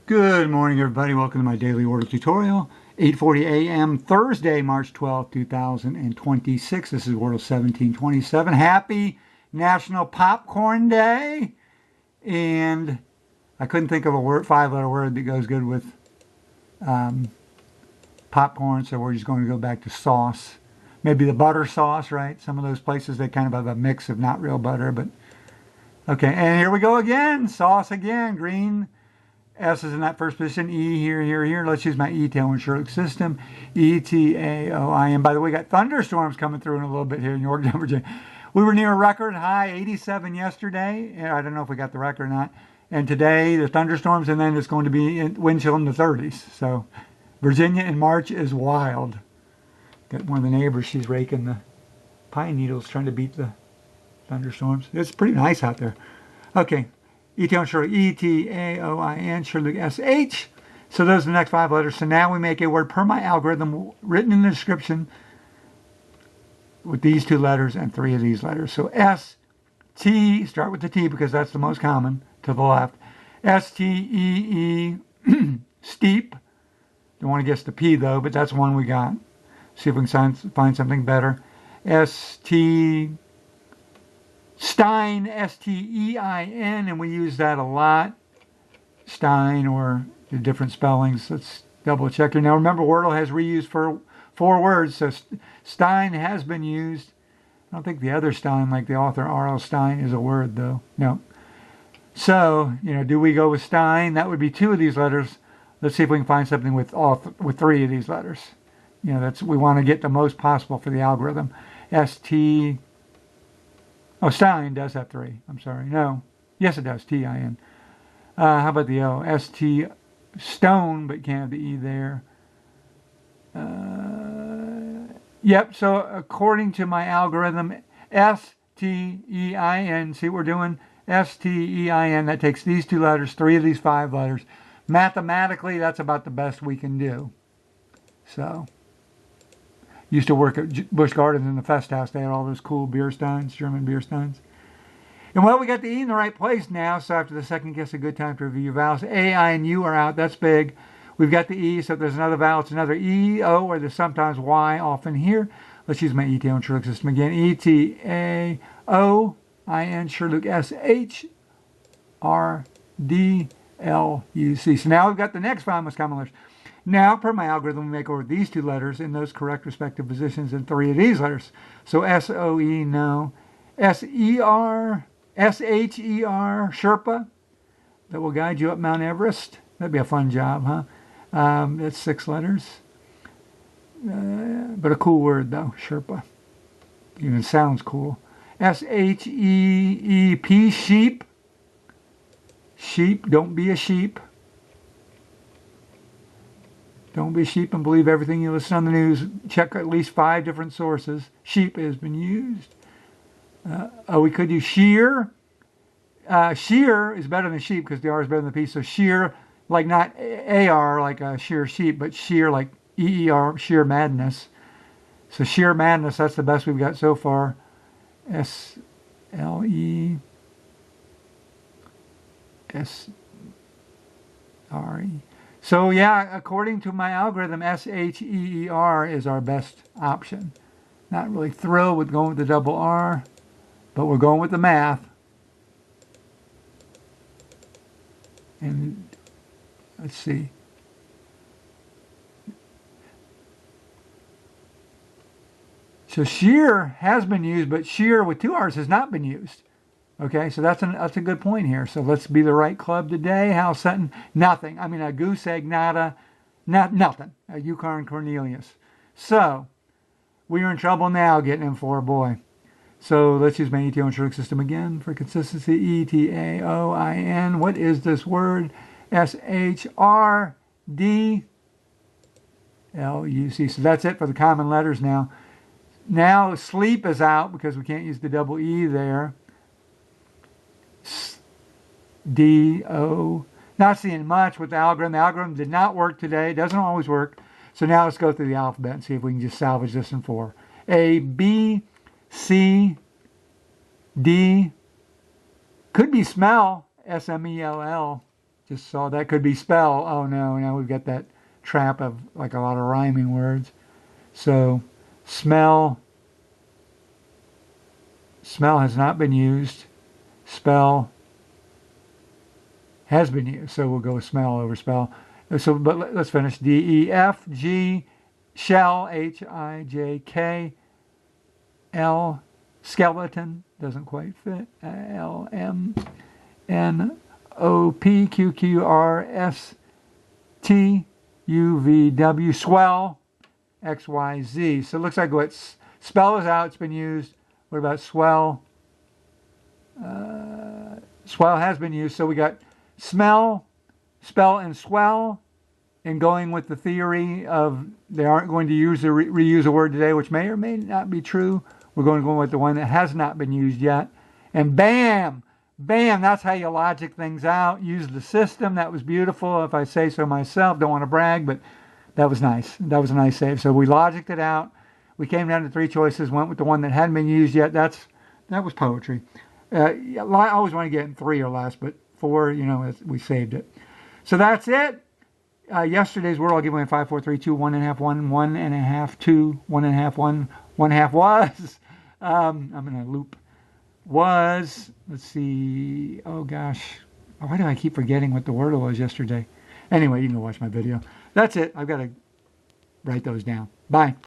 Good morning, everybody. Welcome to my daily Wordle tutorial. 8:40 a.m. Thursday, March 12, 2026. This is Wordle 1727. Happy National Popcorn Day. And I couldn't think of a word, five-letter word that goes good with popcorn, so we're just going to go back to sauce. Maybe the butter sauce, right? Some of those places, they kind of have a mix of not real butter, but okay. And here we go again. Sauce again. Green. S is in that first position. E here. Let's use my ETAOIN SHRDLUC system. ETAOIN. By the way, we got thunderstorms coming through in a little bit here in Yorktown, Virginia. We were near a record high, 87 yesterday. I don't know if we got the record or not. And today, the thunderstorms, and then it's going to be wind chill in the 30s. So, Virginia in March is wild. Got one of the neighbors, she's raking the pine needles, trying to beat the thunderstorms. It's pretty nice out there. Okay. ETAOIN SHRDLUC, ETAOIN, SHRDLUC, SH. So those are the next five letters. So now we make a word per my algorithm written in the description with these two letters and three of these letters. So S, T, start with the T because that's the most common, to the left. S-T-E-E, steep. Don't want to guess the P though, but that's one we got. See if we can find something better. S-T, Stein, S-T-E-I-N, and we use that a lot. Stein, or the different spellings. Let's double check here. Now remember, Wordle has reused for 4 words, so Stein has been used. I don't think the other Stein, like the author R.L. Stein, is a word though. No. So, do we go with Stein? That would be 2 of these letters. Let's see if we can find something with with 3 of these letters. We want to get the most possible for the algorithm. S-T. Oh, Stein does have 3. I'm sorry. No. Yes, it does. T-I-N. How about the O? S-T, stone, but can't have the E there. Yep, so according to my algorithm, S-T-E-I-N, see what we're doing? S-T-E-I-N, that takes these 2 letters, 3 of these 5 letters. Mathematically, that's about the best we can do. So, used to work at Busch Gardens in the Fest House. They had all those cool beer steins, German beer steins. And well, we got the E in the right place now, so after the second guess, a good time to review your vowels. A, I, and U are out. That's big. We've got the E, so if there's another vowel, it's another E, O, or there's sometimes Y off in here. Let's use my ETAOIN SHRDLUC system again. ETAOIN SHRDLUC, SHRDLUC. So now we've got the next 5 most common letters. Now, per my algorithm, we make over these 2 letters in those correct respective positions and 3 of these letters. So S-O-E, no. S-E-R, S-H-E-R, Sherpa. That will guide you up Mount Everest. That'd be a fun job, huh? That's 6 letters. But a cool word, though, Sherpa. Even sounds cool. S-H-E-E-P, sheep. Sheep, don't be a sheep. Don't be a sheep and believe everything you listen on the news. Check at least 5 different sources. Sheep has been used. We could use shear. Shear is better than sheep because the R is better than the P. So sheer, like not A-R, like a sheer sheep, but sheer like E-E-R, sheer madness. So sheer madness, that's the best we've got so far. S-L-E-S-R-E. So yeah, according to my algorithm, S-H-E-E-R is our best option. Not really thrilled with going with the double R, but we're going with the math. And let's see. So shear has been used, but shear with 2 R's has not been used. Okay, so that's a good point here. So let's be the right club today. Hal Sutton, nothing. I mean, a goose egg, nothing. A Yukon Cornelius. So we are in trouble now getting him for a boy. So let's use my ETAOIN SHRDLUC system again for consistency. E-T-A-O-I-N. What is this word? S-H-R-D-L-U-C. So that's it for the common letters now. Now sleep is out because we can't use the double E there. D-O. Not seeing much with the algorithm. The algorithm did not work today. It doesn't always work. So now let's go through the alphabet and see if we can just salvage this in 4. A, B, C, D. Could be smell, S-M-E-L-L. Just saw that could be spell. Oh no, now we've got that trap of like a lot of rhyming words. So smell has not been used. Spell has been used. So we'll go with smell over spell. So, but let's finish. D-E-F-G, shell, H-I-J-K-L, skeleton, doesn't quite fit, L-M-N-O-P-Q-Q-R-S-T-U-V-W, swell, X-Y-Z. So it looks like what spell is out, it's been used. What about swell? Swell has been used. So we got smell, spell, and swell. And going with the theory of they aren't going to use or reuse a word today, which may or may not be true. We're going to go with the one that has not been used yet. And bam, bam, that's how you logic things out. Use the system. That was beautiful, if I say so myself. Don't want to brag, but that was nice. That was a nice save. So we logicked it out. We came down to 3 choices, went with the one that hadn't been used yet. That was poetry. I always want to get in 3 or less, but 4, we saved it. So that's it. Yesterday's Wordle, I'll give away 5, 4, 3, 2, 1 and a half, 1, 1 and a half, 2, 1 and a half, 1 and a half was. I'm in a loop. Was, let's see, oh gosh. Why do I keep forgetting what the Wordle was yesterday? Anyway, you can go watch my video. That's it. I've got to write those down. Bye.